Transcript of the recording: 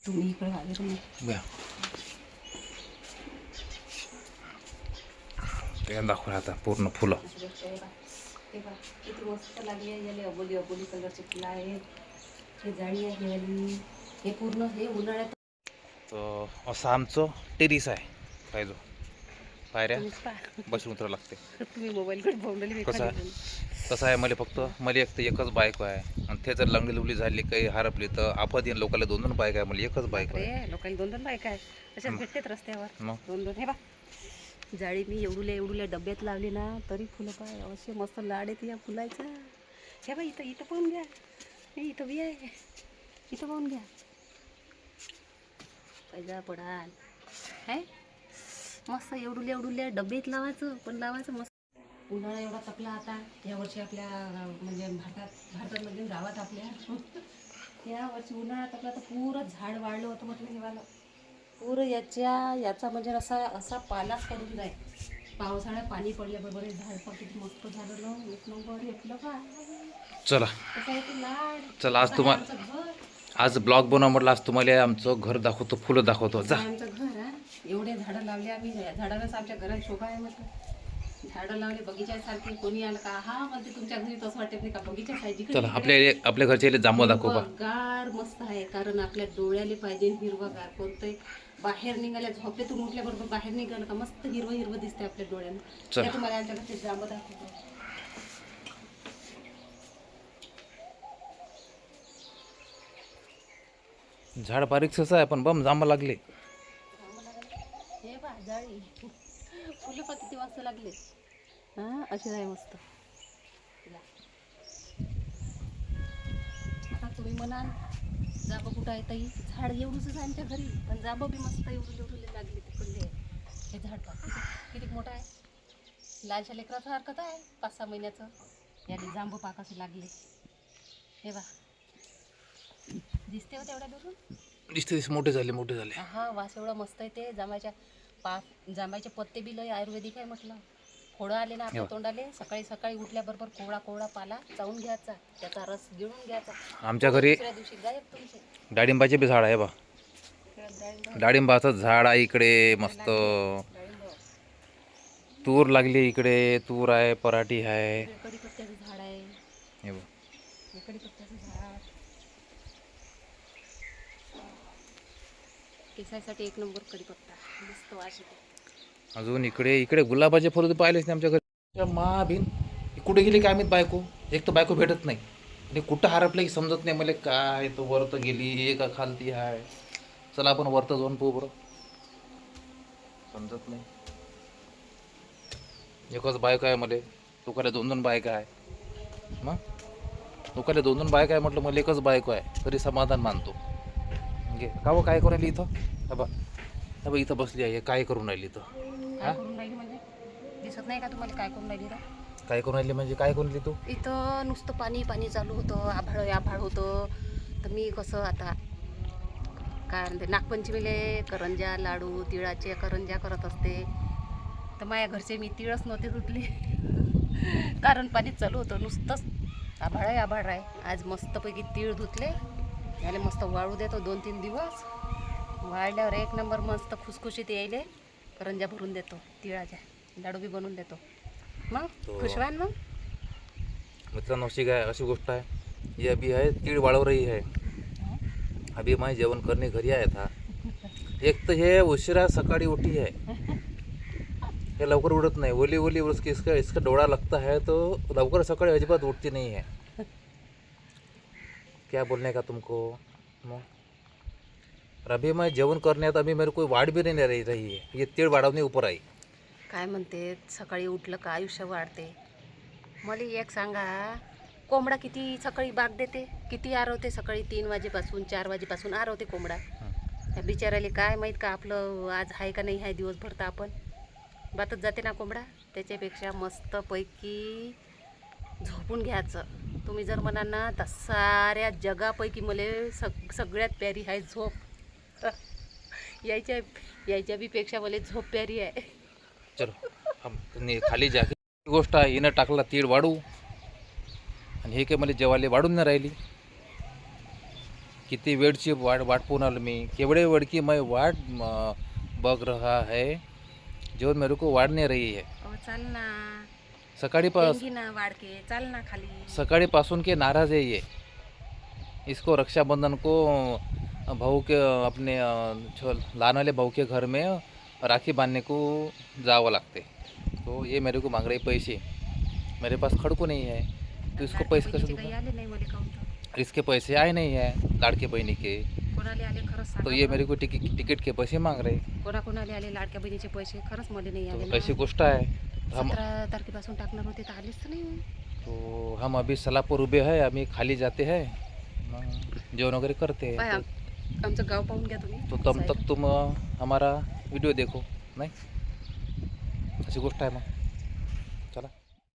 तुम्ही इकडे आले तुम्ही ते दाखवा आता पूर्ण फुलं. किती मस्त लागली आहे. याला अबोली अबोली कलरचे फुलं आहेत. हे जाळी आहे वाली. हे पूर्ण हे उन्हाळ्यात तर असं आमचं टेरिस आहे. काय जो पायऱ्या तुम्हीच पहा. बसून उतरावं लागते. तुम्ही मोबाईलकडे पाहून मी कसं आहे कसं आहे मला फक्त मला एकच बायको आहे आणि ते जर लंगडी लुगडी झाली काही हरपली तर आपत येईन. लोकांना 2-2 बायक आहे, मला एकच बायको आहे. लोकांना 2-2 बायका आहे. तशाच भेटतेत रस्त्यावर मग 2-2. हे बा जाळी मी एवढुल्या डब्यात लावली ना तरी फुलं पाय असे मस्त लाड आहेत या फुलायचा. हे बा इथं इथं पाहून घ्या. हे इथं बी आहे. इथं पाहून घ्या. पैजा पडाल है मस्त एवढुल्या डब्यात लावायचं. पण लावायचं मस्त. उन्हाळा एवढा तपला आता यावर्षी आपल्या म्हणजे भारतामध्ये गावात आपल्या या वर्षी उन्हाळा तपला तर पुरं झाड वाढलं होतं म्हटलं हेवाला. पुरं याचा म्हणजे असा पालाच पडून जाय. पावसाळ्यात पाणी पडल्याबरोबर हे झाड पण किती मस्त झालं ना. एक नंबर घेतलं का चला कसं आहे ते लाड. चला आज तुम्हाला आज ब्लॉग बनवा म्हटलं. आज तुम्हाला आमचं घर दाखवतो, फुलं दाखवतो. जा आमचं घर हा एवढे झाडं लावले आम्ही. झाडालाच आमच्या घरात शोभा आहे म्हटलं. झाडं लावले बगीच्यासारखे. कोणी आलं का हा म्हणते तुमच्या घरी तसं वाटत नाही का बगीचा पाहिजे. चला आपल्या घरचे जांभूळ दाखवू बा. गार मस्त आहे कारण आपल्या डोळ्याला पाहिजे हिरवंगार. कोणतंही बाहेर निघाल्या झोपेतून उठल्याबरोबर बाहेर निघालं का मस्त हिरवं हिरवं दिसते आपल्या डोळ्यांना. त्या तुम्हाला आमच्या घरचे जांभूळ दाखवतो. झाड बारीकच आहे पण बम जांभळ लागले. हे बा जाळी फुलं पण किती मस्त लागले. हा अशी आहे मस्त. आता तुम्ही म्हणाल जांब कुठं आहे ताई. झाड एवढंच आहे आमच्या घरी पण जांब बी मस्त एवढे लागले तिकडले. हे झाड पहा किती मोठं आहे. लालच्या लेकराचं हरकत आहे 5-6 महिन्याचं. याने जांब पाकाचे लागले. हे बा दिसते हो तेवढ्या दुरून. दिसते मोठे झाले. हा वास एवढा मस्त आहे. ते जांबाचे पत्ते बी लय आयुर्वेदिक आहे म्हटलं. फोडं आले ना आपल्या तोंडाले सकाळी उठल्याबरोबर कोवळा पाला चावून घ्यायचा. त्याचा रस गिळून घ्यायचा. आमच्या घरी दुसऱ्या दिवशी गायब तुमचे. डाळिंबाचे बी झाड आहे बा. डाळिंबाचं झाड आहे इकडे मस्त. तूर लागली इकडे. तूर आहे, पराठी आहे. कढीपत्त्याचं झाड आहे. हे बघ कढीपत्त्याचं झाड केसासाठी एक नंबर. कढीपत्ता मस्त वास येते. अजून इकडे गुलाबाचे फुलं तर पाहिलेच नाही आमच्या घरी. मा बिन कुठे गेली काय माहीत बायको. एक तर बायको भेटत नाही आणि कुठं हरपलं की समजत नाही मला. काय तो वरत गेली का खालती आहे. चला आपण वरत जाऊन पाहू बरं. समजत नाही. एकच बायको आहे मला. तुकाला 2-2 बायका आहे. मग तुकाला 2-2 बायका आहे म्हटलं. मला एकच बायको आहे तरी समाधान मानतो. म्हणजे का हो काय करून राहिली इथं. बा इथं बसली आहे. काय करून राहिली इथं. काय करून राहिली म्हणजे दिसत नाही का तुम्हाला काय करून राहिली. काय करून राहिली म्हणजे काय करून राहिली तू. इथं नुसतं पाणी चालू होतं. आभाळ होतं. तर मी कसं आता काय म्हणते नागपंचमीले करंजा लाडू तिळाचे करंजा करत असते. तर माझ्या घरचे मी तिळच नव्हते धुतले कारण पाणी चालू होतं. नुसतंच आभाळ आहे. आज मस्तपैकी तीळ धुतले. याला मस्त वाळू देतो 2-3 दिवस. वाळल्यावर एक नंबर मस्त खुसखुशीत यायले करंजा भरून देतो. तिळाच्या लाडू बी बनवून देतो. मग खुश व्हाल मग. मित्रांनो अशी गोष्ट आहे. ये अभी है तीळ वाळव रही है. अभी मैं जेवण करने घरी आया था. एक तर हे उशिरा सकाळी उठी है. हे लवकर उठत नाही. ओली इसका डोळा लगता है तो लवकर सकाळी अजिबात उठती नहीं है. क्या बोलने का तुमको. और अभी मैं जेवण करने आता अभी मेरे को वाढ भी नहीं रही है. ये तीळ वाढवणे ऊपर आई. काय म्हणते सकाळी उठलं का आयुष्य वाढते. मला एक सांगा कोंबडा किती सकाळी बाग देते. किती आरवते सकाळी 3 वाजेपासून 4 वाजेपासून आरवते कोंबडा. त्या बिचाराले काय माहीत का आपलं आज आहे का नाही आहे दिवसभर. तर आपण बातच जाते ना कोंबडा. त्याच्यापेक्षा मस्तपैकी झोपून घ्यायचं. तुम्ही जर म्हणाल ना तर साऱ्या जगापैकी मला सगळ्यात प्यारी आहे झोप. यायच्या बी पेक्षा मला झोप प्यारी आहे. चलो खाली जा. गोष्ट आहे हिनं टाकला तीळ वाढू आणि हे काय मला जेवायला वाढून नाही राहिली. किती वेळची वाट वाट पाहून आलो मी, केवढे वेळ की मैं वाट बघ रहा है, जो मेरे को वाट नहीं रही है. अहो चाल ना, सकाळीपास ना वाढके चाल ना खाली. सकाळीपासून के नाराज है ये. इसको रक्षाबंधन को भाऊ के अपने लाने वाले भाऊ के घर में राखी बांधने को जावा लगते. तो ये मेरे को मांग रहे पैसे, मेरे पास खड़को नहीं है, तो इसको पैसे कैसे काही दूंगा? आले नाही मला काउंटर. इसके पैसे आए नहीं है लाड़के बहनी के, कोणाले आले खरंच सांगा तो ये बरं. मेरे को टिकट के पैसे मांग रहे. कोणाकोणाले आले लाडक्या बहिणीचे पैसे खरंच मला नाही आले तो ना. ऐसी गोष्ट है. हम 17 तारखेपासून टाकणार होते तर आलेच तर नाही. तो हम अभी सलापुर उबे है, अभी खाली जाते हैं, जेवण वगैरह करते पाय हैं. आमचं गाव पाहून घ्या तुम्ही. तो तब तक तुम हमारा वीडियो देखो. नहीं अशी गोष्ट आहे मग.